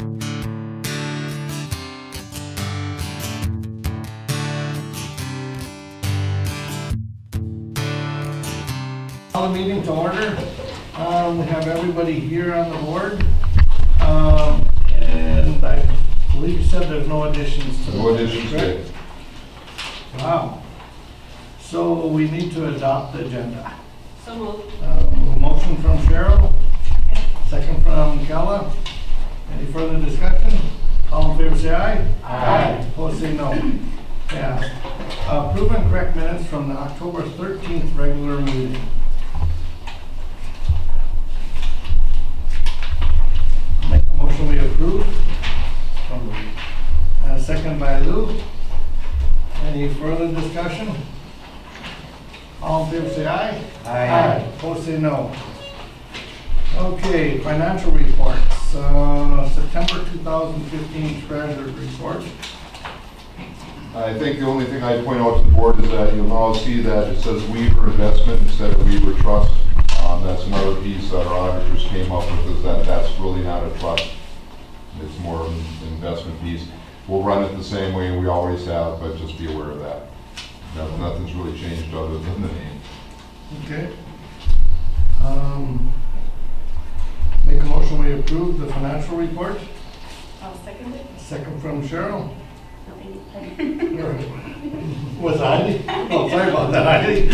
Call the meeting to order. We have everybody here on the board. And I believe you said there's no additions to No additions, correct? Wow. So we need to adopt the agenda. So moved. Motion from Cheryl, second from Kella. Any further discussion? All in favor say aye. Aye. Opposed say no. Yeah. Approve and correct minutes from the October 13th regular meeting. Make a motion we approve. Second by Lou. Any further discussion? All in favor say aye. Aye. Opposed say no. Okay, financial reports. September 2015 treasurer report. I think the only thing I'd point out to the board is that you'll now see that it says Weaver Investment instead of Weaver Trust. That's another piece that our auditors came up with, is that that's really not a trust. It's more of an investment piece. We'll run it the same way we always have, but just be aware of that. Nothing's really changed other than the name. Okay. Make a motion we approve the financial report. I'll second it. Second from Cheryl. No, Was Heidi? Oh, sorry about that, Heidi.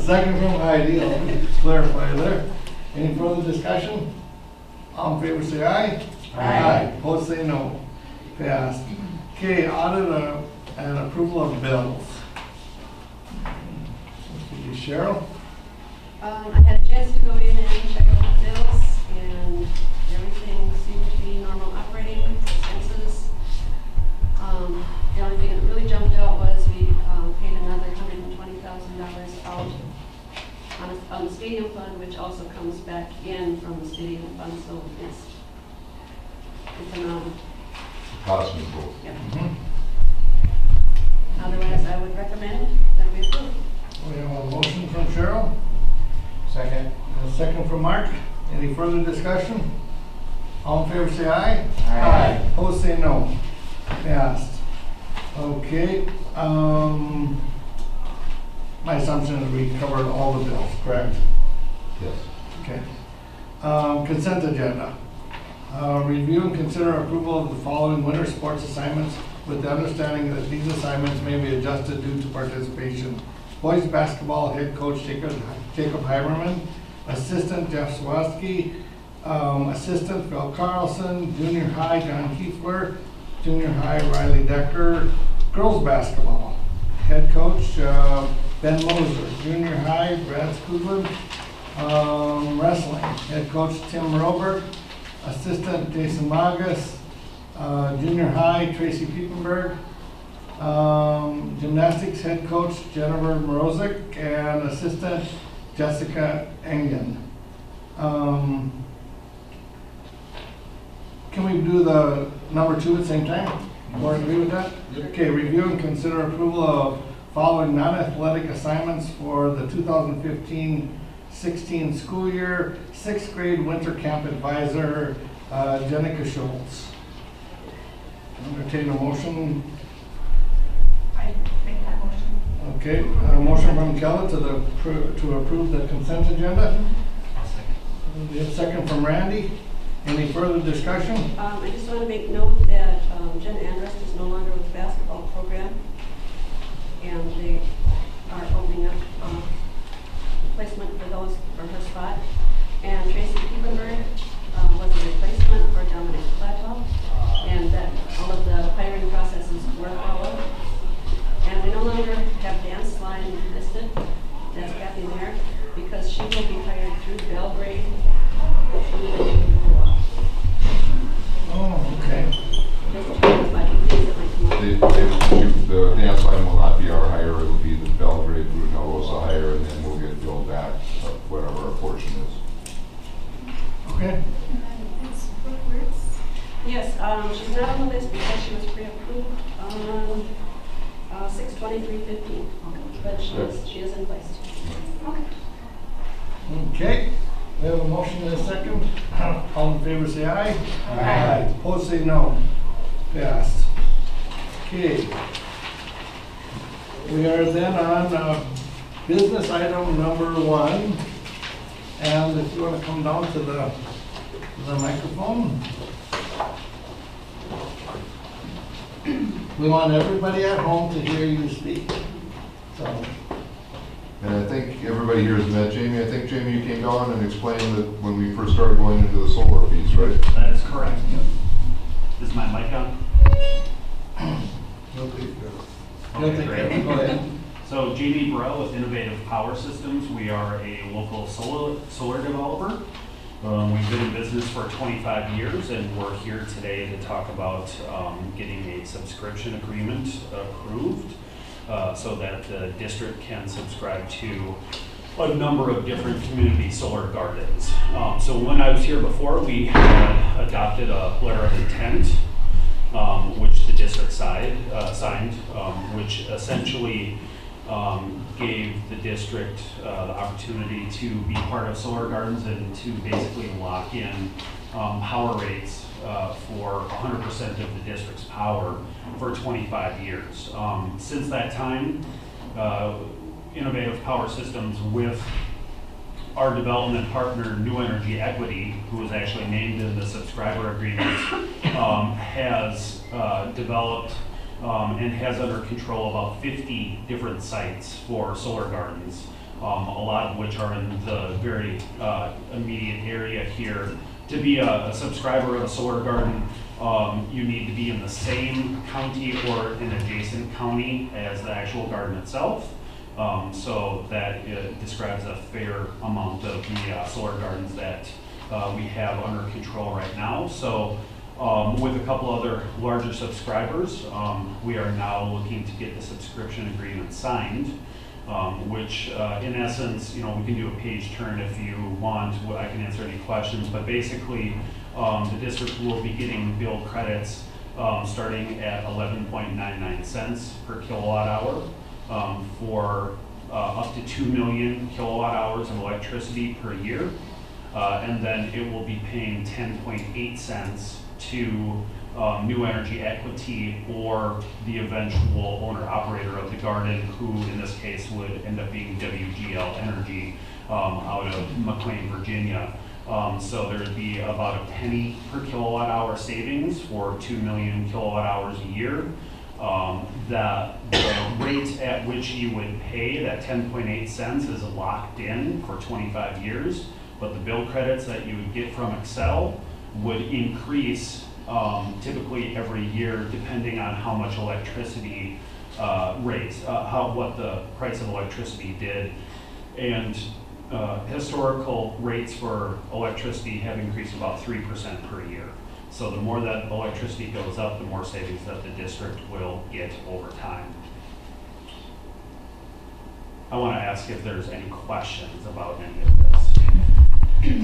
Second from Heidi. I'll clarify there. Any further discussion? All in favor say aye. Aye. Opposed say no. Passed. Okay, audit and approval of bills. Cheryl? I had a chance to go in and check out the bills, and everything seemed to be normal operating expenses. The only thing that really jumped out was we paid another $120,000 out on the stadium fund, which also comes back in from the stadium fund, so it's an Cost control. yeah. Mm-hmm. Otherwise, I would recommend that we approve. We have a motion from Cheryl. Second. And a second from Mark. Any further discussion? All in favor say aye. Aye. Opposed say no. Passed. Okay. My assumption is we covered all the bills, correct? Yes. Okay. Consent agenda. Review and consider approval of the following winter sports assignments with the understanding that these assignments may be adjusted due to participation. Boys basketball head coach Jacob Heimerman, assistant Jeff Swatsky, assistant Phil Carlson, junior high John Kiefler, junior high Riley Decker, girls basketball head coach Ben Moser, junior high Brad Skudlin, wrestling head coach Tim Robert, assistant Jason Magas, junior high Tracy Piepenberg, gymnastics head coach Jennifer Morozic, and assistant Jessica Engen. Can we do the number 2 at the same time? Or agree with that? Yep. Okay, review and consider approval of following non-athletic assignments for the 2015-16 school year. 6th grade winter camp advisor, Jenica Schultz. Entertain a motion. I make that motion. Okay, a motion from Kella to approve the consent agenda. We have a second from Randy. Any further discussion? I just want to make note that Jen Andrest is no longer with the basketball program, and they are opening up replacement for her spot. And Tracy Piepenberg was a replacement for Dominic Plateau, and that all of the hiring processes were followed. And we no longer have dance line listed as Kathy Mayer because she will be hired through Belgrade. Oh, okay. The dance line will not be our hire, it will be the Belgrade Brunello's hire, and then we'll get billed back whatever our portion is. Okay. Yes, she's not on the list because she was pre-approved on 6/23/15, but she is in place. Okay. Okay. We have a motion and a second. All in favor say aye. Aye. Opposed say no. Passed. Okay. We are then on business item number 1. And if you want to come down to the microphone. We want everybody at home to hear you speak. So, And I think everybody here has met Jamie. I think, Jamie, you came down and explained that when we first started going into the solar piece, right? That is correct. Is my mic on? you'll take Okay, care. great. Go ahead. So Jamie Burrell with Innovative Power Systems. We are a local solar developer. We've been in business for 25 years, and we're here today to talk about getting a subscription agreement approved so that the district can subscribe to a number of different community solar gardens. So when I was here before, we had adopted a letter of intent, which the district signed, which essentially gave the district the opportunity to be part of solar gardens and to basically lock in power rates for 100% of the district's power for 25 years. Since that time, Innovative Power Systems with our development partner, New Energy Equity, who was actually named in the subscriber agreement, has developed and has under control about 50 different sites for solar gardens, a lot of which are in the very immediate area here. To be a subscriber of a solar garden, you need to be in the same county or an adjacent county as the actual garden itself. So that describes a fair amount of the solar gardens that we have under control right now. So with a couple other larger subscribers, we are now looking to get the subscription agreement signed, which in essence, we can do a page turn if you want. I can answer any questions, but basically the district will be getting bill credits starting at 11.99 cents per kilowatt hour for up to 2 million kilowatt hours of electricity per year. And then it will be paying 10.8 cents to New Energy Equity or the eventual owner-operator of the garden, who in this case would end up being WGL Energy out of McLean, Virginia. So there would be about a penny per kilowatt hour savings for 2 million kilowatt hours a year. The rate at which you would pay, that 10.8 cents, is locked in for 25 years, but the bill credits that you would get from Excel would increase typically every year depending on how much electricity rates, what the price of electricity did. And historical rates for electricity have increased about 3% per year. So the more that electricity goes up, the more savings that the district will get over time. I want to ask if there's any questions about any of this.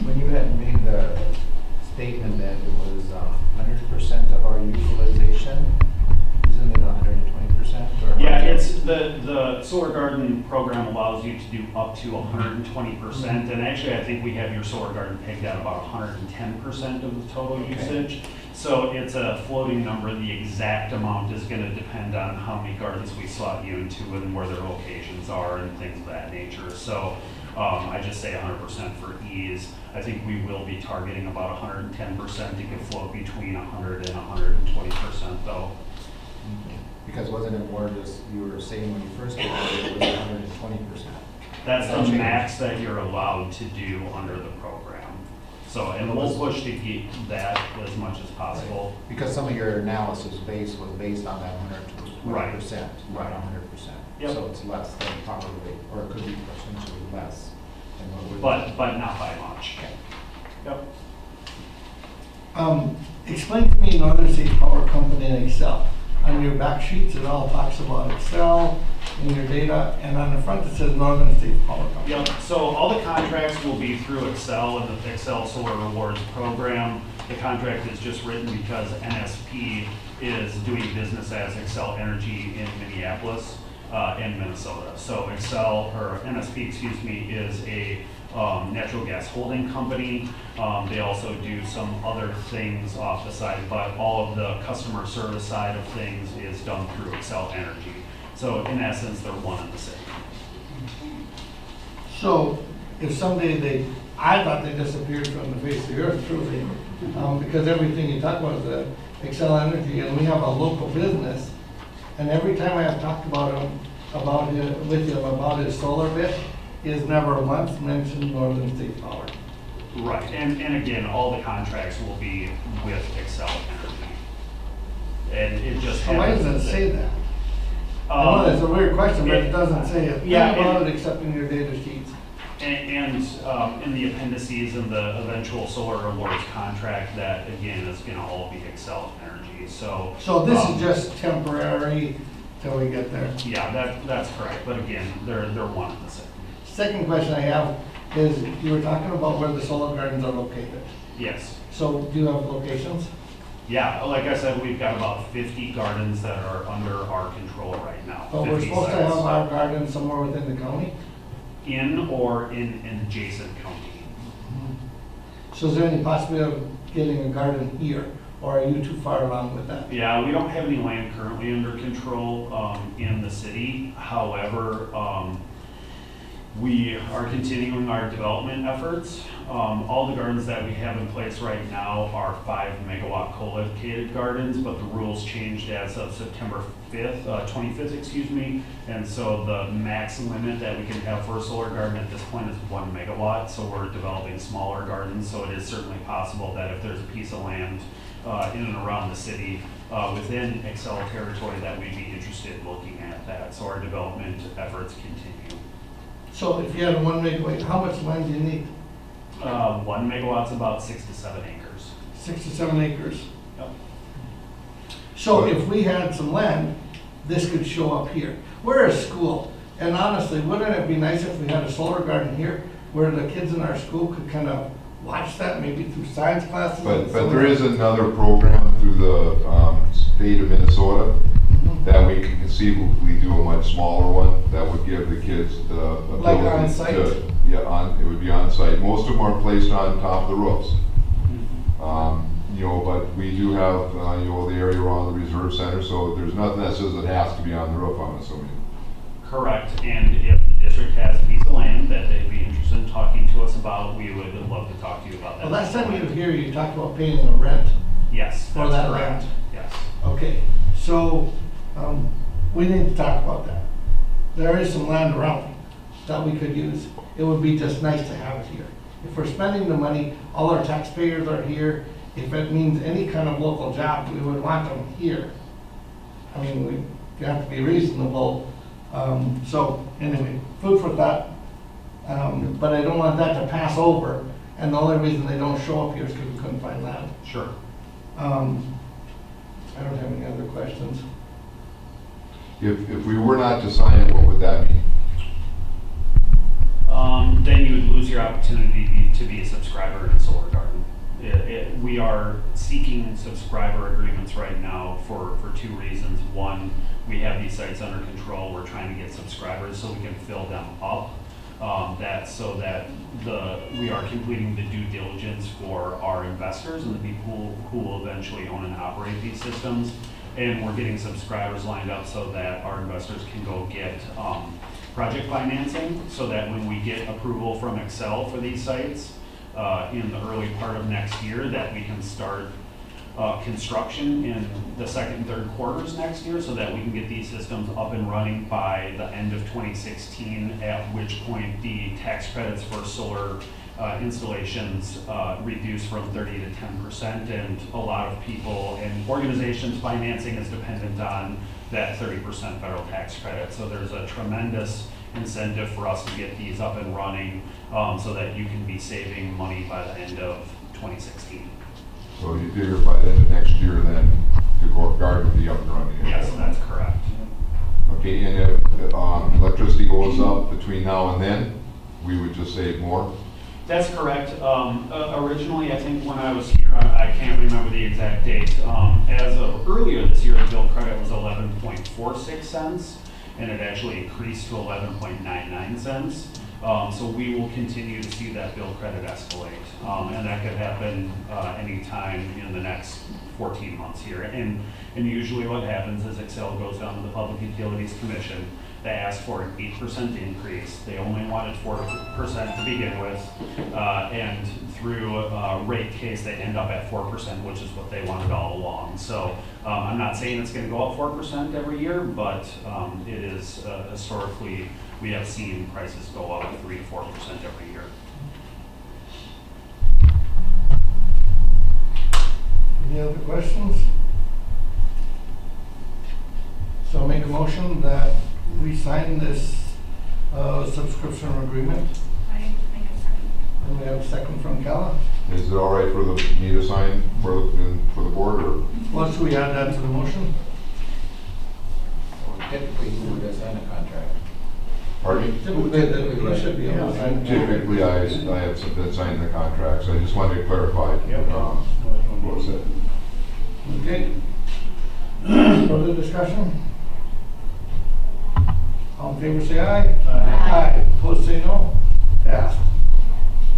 When you had made the statement that it was 100% of our utilization, isn't it 120%? Yeah, it's the solar garden program allows you to do up to 120%, and actually I think we have your solar garden pegged at about 110% of the total usage. So it's a floating number. The exact amount is going to depend on how many gardens we slot you into and where their locations are and things of that nature. So I just say 100% for ease. I think we will be targeting about 110%. It could float between 100 and 120% though. Because wasn't it more just, you were saying when you first came out, it was 120%? That's the max that you're allowed to do under the program. So, and we'll push to get that as much as possible. Because some of your analysis was based on that 120%, Right. not 100%. Yep. So it's less than probably, or it could be potentially less than what we. But not by much. Okay. Yep. Explain to me Northern States Power Company in Excel. On your back sheets, it all talks about Excel in your data, and on the front it says Northern States Power Company. Yep, so all the contracts will be through Excel and the Excel Solar Rewards program. The contract is just written because NSP is doing business as Excel Energy in Minneapolis and Minnesota. So Excel, or NSP, excuse me, is a natural gas holding company. They also do some other things off the side, but all of the customer service side of things is done through Excel Energy. So in essence, they're one and the same. So if someday I thought they disappeared from the face of the earth, truly, because everything you talk about is Excel Energy, and we have a local business, and every time I have talked with him about his solar bit, he has never once mentioned Northern State Power. Right, and again, all the contracts will be with Excel Energy. And it just So why happens. does it say that? I know that's a weird question, but it doesn't say it. Yeah, About it except in your data sheets. And in the appendices and the eventual solar awards contract, that again is gonna all be Excel Energy, so. So this is just temporary till we get there. Yeah, that's correct, but again, they're one and the same. Second question I have is, you were talking about where the solar gardens are located. Yes, So do you have locations? yeah, like I said, we've got about 50 gardens that are under our control right now. But we're 50 supposed to have sites. our garden somewhere within the county? In or in an adjacent county. So is there any possibility of getting a garden here, or are you too far along with that? Yeah, we don't have any land currently under control in the city. However, we are continuing our development efforts. All the gardens that we have in place right now are 5 megawatt co-located gardens, but the rules changed as of September 25th, excuse me. And so the max limit that we can have for a solar garden at this point is 1 megawatt. So we're developing smaller gardens. So it is certainly possible that if there's a piece of land in and around the city within Excel territory, that we'd be interested in looking at that. So our development efforts continue. So if you had a 1 megawatt, how much land do you need? 1 megawatt's about 6 to 7 acres. 6 to 7 acres. Yep. So if we had some land, this could show up here. We're a school, and honestly, wouldn't it be nice if we had a solar garden here where the kids in our school could kind of watch that, maybe through science classes? But there is another program through the state of Minnesota that we can conceivably do a much smaller one that would give the kids the ability Like on site? to, yeah, it would be on site. Most of them are placed on top of the roofs. But we do have, the area around the reserve center, so there's nothing that says it has to be on the roof, I'm assuming. Correct, and if the district has a piece of land that they'd be interested in talking to us about, we would love to talk to you about that. Well, last time you were here, you talked about paying the rent. Yes, For that's that correct. land. Yes. Okay, so, we need to talk about that. There is some land around that we could use. It would be just nice to have it here. If we're spending the money, all our taxpayers are here. If it means any kind of local job, we would want them here. I mean, we have to be reasonable. So anyway, food for thought. But I don't want that to pass over. And the only reason they don't show up here is because we couldn't find land. Sure. I don't have any other questions. If we were not to sign it, what would that mean? Then you would lose your opportunity to be a subscriber in Solar Garden. We are seeking subscriber agreements right now for 2 reasons. One, we have these sites under control. We're trying to get subscribers so we can fill them up. We are completing the due diligence for our investors and the people who will eventually own and operate these systems. And we're getting subscribers lined up so that our investors can go get project financing, so that when we get approval from Excel for these sites in the early part of next year, that we can start construction in the second and third quarters next year, so that we can get these systems up and running by the end of 2016, at which point the tax credits for solar installations reduce from 30 to 10%, and a lot of people and organizations' financing is dependent on that 30% federal tax credit. So there's a tremendous incentive for us to get these up and running so that you can be saving money by the end of 2016. So you figure by the end of next year then the garden will be up and running? Yes, that's correct. Okay, and if electricity goes up between now and then, we would just save more? That's correct. Originally, I think when I was here, I can't remember the exact date. As of earlier this year, the bill credit was 11.46 cents, and it actually increased to 11.99 cents. So we will continue to see that bill credit escalate. And that could happen anytime in the next 14 months here. And usually what happens is Excel goes down to the Public Utilities Commission. They ask for an 8% increase. They only wanted 4% to begin with. And through a rate case, they end up at 4%, which is what they wanted all along. So I'm not saying it's going to go up 4% every year, but it is historically, we have seen prices go up 3 to 4% every year. Any other questions? So I'll make a motion that we sign this subscription agreement. I make a second. And we have a second from Kella. Is it all right for me to sign for the board, or? Well, should we add that to the motion? Typically, who would assign a contract? Pardon me? Typically, you should be able to sign. Typically, I have been signing the contracts. I just wanted to clarify. Yep. What was it? Okay. Further discussion? All in favor, say aye. Aye. Opposed, say no. Passed.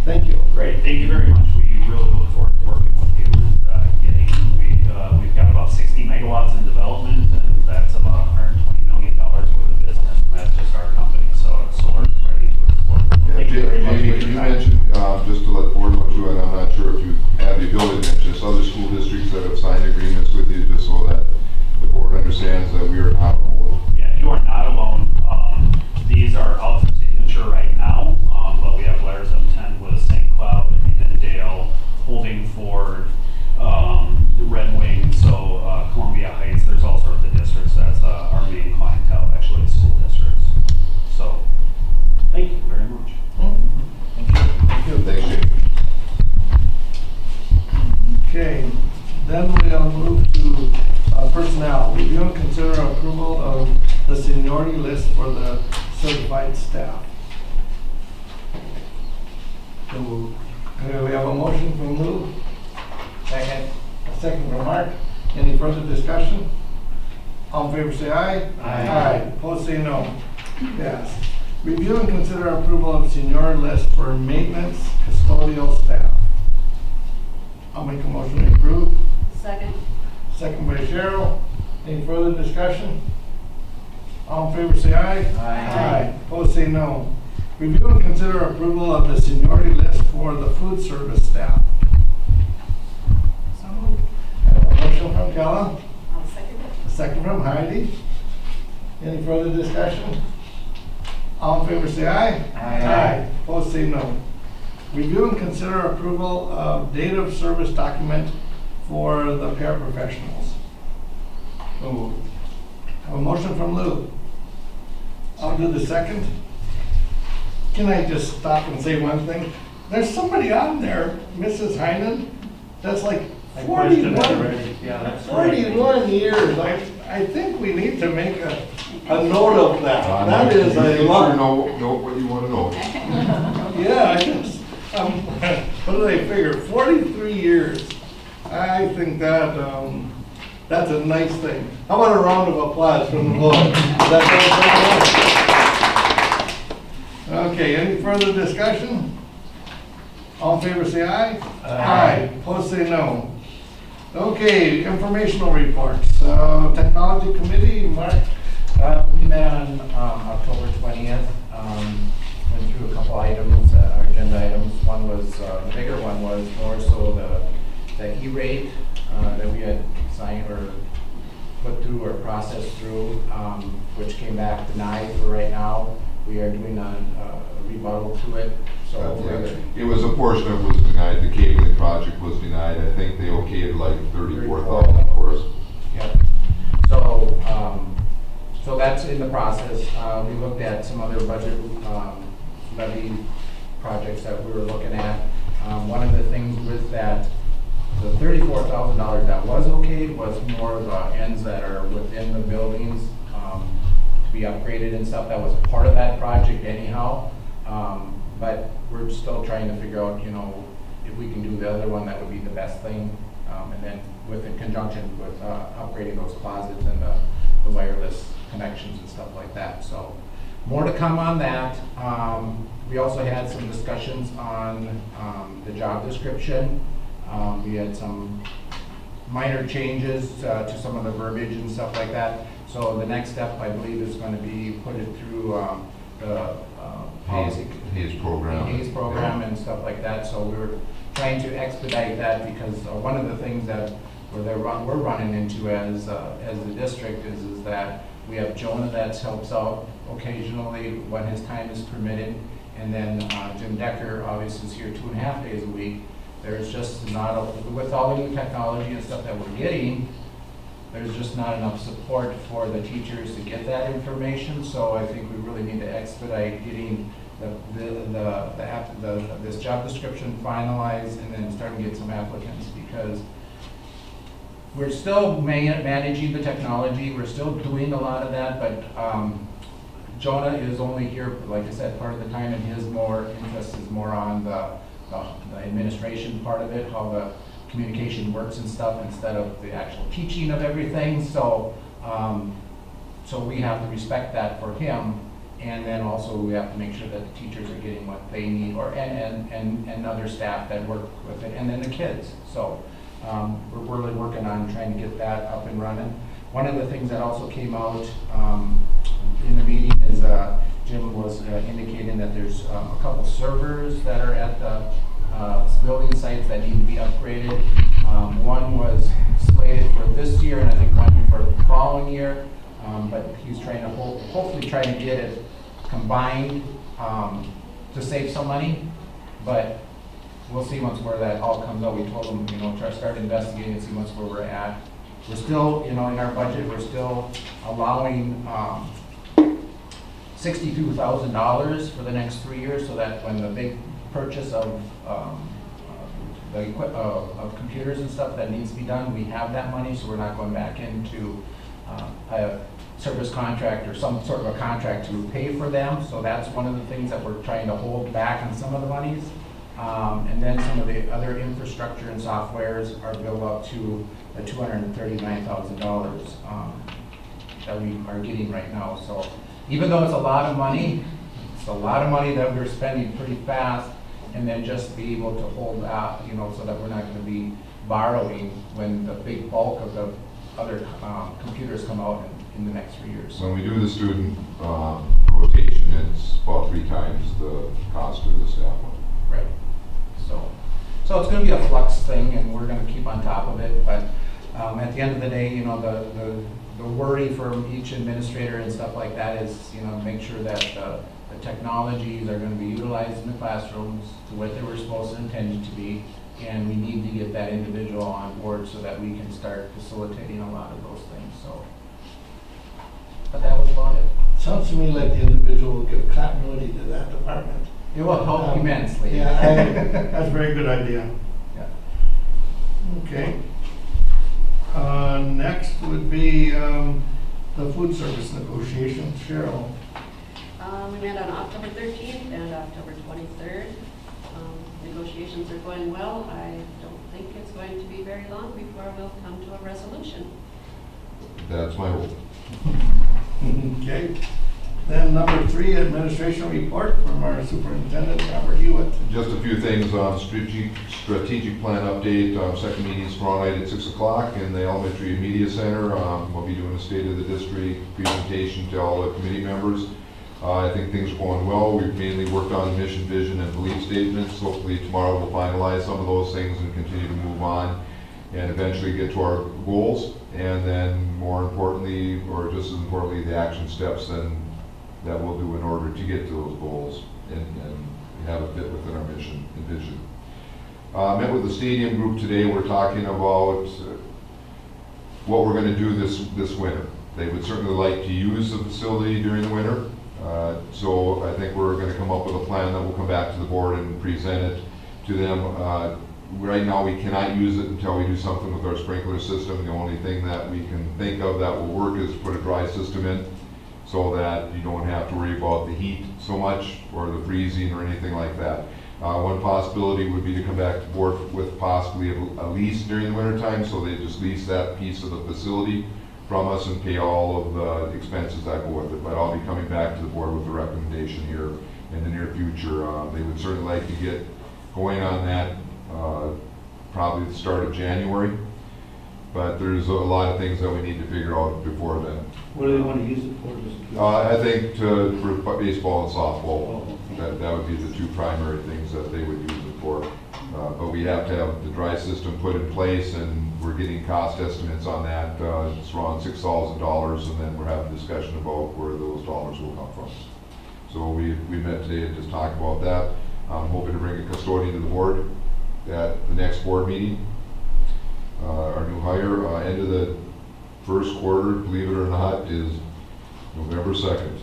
Thank you. Great, thank you very much. We really look forward to working with you and we've got about 60 megawatts in development, and that's about $120 million worth of business. And that's just our company, so solar is ready to explore. Yeah, Thank you very much for Jamie, your can you time. mention, just to let the board know too, and I'm not sure if you have the ability to mention, just other school districts that have signed agreements with you, just so that the board understands that we are not alone. Yeah, you are not alone. These are out for signature right now, but we have letters of intent with St. Cloud, Annandale, Holding Ford, Red Wing, so Columbia Heights. There's all sorts of districts. That's our main clientele, actually, school districts. So, thank you very much. Thank you. Thanks, Jamie. Okay, then we'll move to personnel. Review and consider approval of the seniority list for the certified staff. So, we have a motion from Lou, Second. a second from Mark. Any further discussion? All in favor say aye. Aye. Opposed say no. Yes. Review and consider approval of seniority list for maintenance custodial staff. I'll make a motion to approve. Second. Second by Cheryl. Any further discussion? All in favor say aye. Aye. Opposed say no. Review and consider approval of the seniority list for the food service staff. So moved. I have a motion from Kella, I'll second it. a second from Heidi. Any further discussion? All in favor say aye. Aye. Opposed say no. Review and consider approval of date of service document for the paraprofessionals. So moved. I have a motion from Lou. I'll do the second. Can I just stop and say one thing? There's somebody on there, Mrs. Heinen, that's like 41, Yeah, that's right. 41 years. I think we need to make a note of that. That is You a sure lot. know what you want to know. Yeah, I just, what do they figure? 43 years. I think that, that's a nice thing. How about a round of applause from the board? Okay, any further discussion? All in favor say aye. Aye. Opposed say no. Okay, informational reports. Technology committee, Mark. We met on October 20th, went through a couple items, our agenda items. One was, the bigger one was more so the E-rate that we had signed or put through or processed through, which came back denied for right now. We are doing a rebuttal to it, so. It was a portion that was denied, the cabling project was denied. I think they okayed like 34,000 for us. Yep. So that's in the process. We looked at some other budget levy projects that we were looking at. One of the things with that, the $34,000 that was okayed was more of the ends that are within the buildings to be upgraded and stuff. That was part of that project anyhow. But we're still trying to figure out, if we can do the other one, that would be the best thing. And then in conjunction with upgrading those closets and the wireless connections and stuff like that. So more to come on that. We also had some discussions on the job description. We had some minor changes to some of the verbiage and stuff like that. So the next step, I believe, is going to be put it through the Hayes program. Hayes program and stuff like that. So we're trying to expedite that because one of the things that we're running into as the district is that we have Jonah that helps out occasionally when his time is permitted, and then Jim Decker obviously is here 2.5 days a week. There's just not, with all the new technology and stuff that we're getting, there's just not enough support for the teachers to get that information. So I think we really need to expedite getting this job description finalized and then start to get some applicants, because we're still managing the technology. We're still doing a lot of that, but Jonah is only here, like I said, part of the time, and his interest is more on the administration part of it, how the communication works and stuff, instead of the actual teaching of everything. So, so we have to respect that for him, and then also we have to make sure that the teachers are getting what they need, and other staff that work with it, and then the kids. So we're really working on trying to get that up and running. One of the things that also came out in the meeting is Jim was indicating that there's a couple servers that are at the building sites that need to be upgraded. One was slated for this year, and I think one for the following year. But he's trying to hopefully try to get it combined to save some money. But we'll see once where that all comes out. We told him, try to start investigating and see once where we're at. We're still, in our budget, we're still allowing $62,000 for the next 3 years, so that when the big purchase of computers and stuff that needs to be done, we have that money, so we're not going back into a service contract or some sort of a contract to pay for them. So that's one of the things that we're trying to hold back on some of the monies. And then some of the other infrastructure and softwares are built up to the $239,000 that we are getting right now. So even though it's a lot of money, it's a lot of money that we're spending pretty fast, and then just be able to hold out, so that we're not going to be borrowing when the big bulk of the other computers come out in the next 3 years. When we do the student rotation, it's about 3 times the cost of the staff one. Right. So it's going to be a flux thing, and we're going to keep on top of it. But at the end of the day, the worry for each administrator and stuff like that is, make sure that the technologies are going to be utilized in the classrooms to what they were supposed to intend to be, and we need to get that individual on board so that we can start facilitating a lot of those things. So, but that was about it. Sounds to me like the individual will give continuity to that department. It will help immensely. Yeah, that's a very good idea. Yeah. Okay. Next would be the food service negotiations. Cheryl. We met on October 13th and October 23rd. Negotiations are going well. I don't think it's going to be very long before we'll come to a resolution. That's my hope. Okay. Then number 3, administration report from our superintendent, Robert Hewitt. Just a few things on strategic plan update. Second meeting is tomorrow night at 6 o'clock in the Elementary and Media Center. We'll be doing a State of the District presentation to all the committee members. I think things are going well. We've mainly worked on mission, vision, and belief statements. Hopefully tomorrow we'll finalize some of those things and continue to move on and eventually get to our goals. And then more importantly, or just as importantly, the action steps then that we'll do in order to get to those goals and have it fit within our mission and vision. Met with the stadium group today. We're talking about what we're going to do this winter. They would certainly like to use the facility during the winter. So I think we're going to come up with a plan that will come back to the board and present it to them. Right now we cannot use it until we do something with our sprinkler system. The only thing that we can think of that will work is put a dry system in so that you don't have to worry about the heat so much or the freezing or anything like that. One possibility would be to come back to board with possibly a lease during the winter time, so they just lease that piece of the facility from us and pay all of the expenses that go with it. But I'll be coming back to the board with a recommendation here in the near future. They would certainly like to get going on that probably the start of January. But there's a lot of things that we need to figure out before then. What do they want to use it for? I think for baseball and softball, that would be the two primary things that they would use it for. But we have to have the dry system put in place, and we're getting cost estimates on that. It's around $6,000, and then we're having a discussion about where those dollars will come from. So we met today to just talk about that. I'm hoping to bring a custodian to the board at the next board meeting. Our new hire, end of the first quarter, believe it or not, is November 2nd.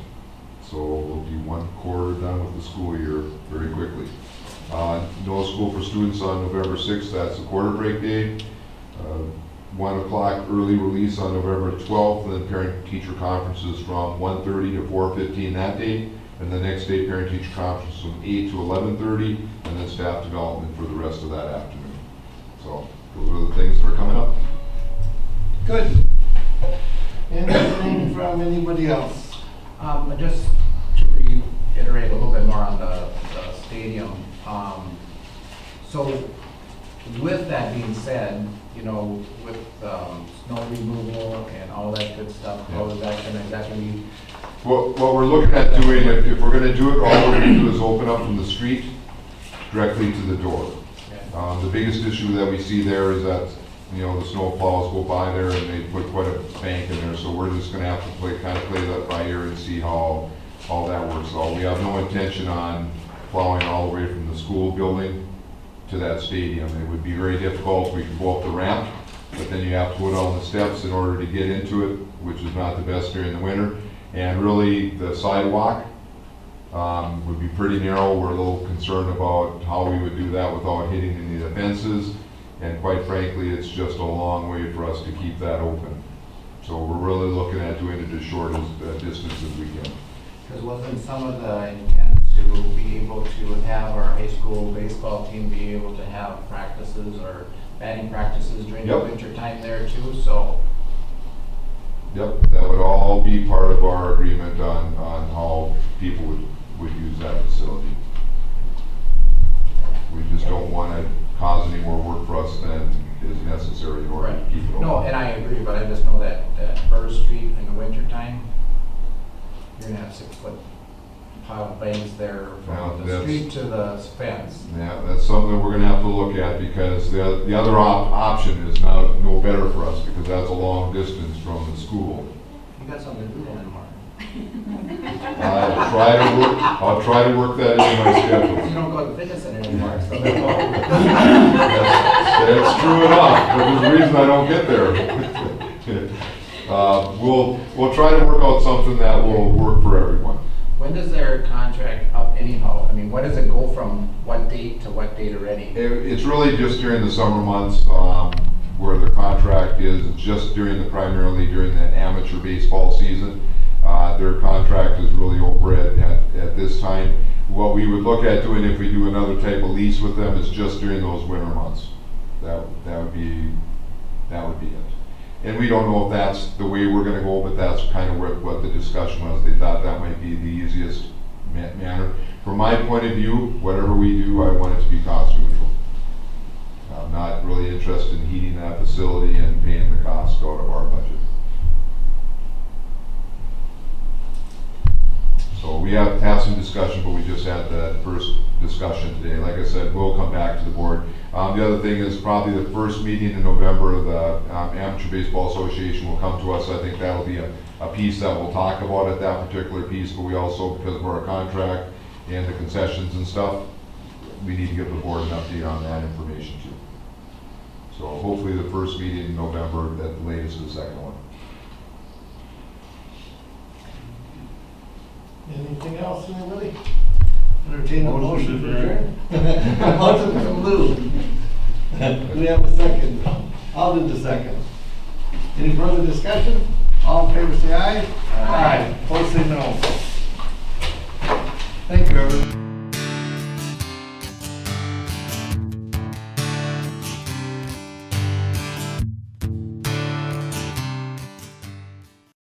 So we'll be one quarter done with the school year very quickly. No school for students on November 6th, that's the quarter break day. 1 o'clock early release on November 12th, and then parent-teacher conferences from 1:30 to 4:15 that day. And the next day, parent-teacher conference from 8 to 11:30, and then staff development for the rest of that afternoon. So those are the things that are coming up. Good. Anything from anybody else? Just to reiterate a little bit more on the stadium. So with that being said, you know, with snow removal and all that good stuff, how is that gonna be? Well, what we're looking at doing, if we're gonna do it, all we're gonna do is open up from the street directly to the door. Okay. The biggest issue that we see there is that, you know, the snow plows go by there and they put quite a bank in there, so we're just gonna have to play that by ear and see how that works out. We have no intention on plowing all the way from the school building to that stadium. It would be very difficult. We could go up the ramp, but then you have to go down the steps in order to get into it, which is not the best during the winter. And really, the sidewalk would be pretty narrow. We're a little concerned about how we would do that without hitting any of the fences. And quite frankly, it's just a long way for us to keep that open. So we're really looking at doing it as short as distance as we can. Because wasn't some of the intent to be able to have our high school baseball team be able to have practices or batting practices during the Yep. winter time there too? So Yep, that would all be part of our agreement on how people would use that facility. We just don't want to cause any more work for us than is necessary in order to keep it open. No, and I agree, but I just know that Burr Street in the winter time, you're gonna have 6-foot pile of banks there Well, from the that's- street to the fence. Yeah, that's something that we're gonna have to look at, because the other option is now no better for us, because that's a long distance from the school. You got something to do then tomorrow. I'll try to work that into my schedule. You don't go to the fitness center anymore, so That's true enough, but there's a reason I don't get there. We'll try to work out something that will work for everyone. when does their contract up anyhow? I mean, when does it go from what date to what date already? It's really just during the summer months where the contract is, just primarily during that amateur baseball season. Their contract is really over at this time. What we would look at doing if we do another type of lease with them is just during those winter months. That would be it. And we don't know if that's the way we're gonna go, but that's kind of what the discussion was. They thought that might be the easiest manner. From my point of view, whatever we do, I want it to be cost neutral. I'm not really interested in heating that facility and paying the cost out of our budget. So we have had some discussion, but we just had that first discussion today. Like I said, we'll come back to the board. The other thing is probably the first meeting in November, the Amateur Baseball Association will come to us. I think that'll be a piece that we'll talk about at that particular piece, but we also, because of our contract and the concessions and stuff, we need to give the board an update on that information too. So hopefully the first meeting in November, at the latest the second one. Anything else, anybody? Entertain a motion to adjourn. Motion from Lou. Do we have a second? I'll do the second. Any further discussion? All in favor say aye. Aye. Opposed say no. Thank you, everyone.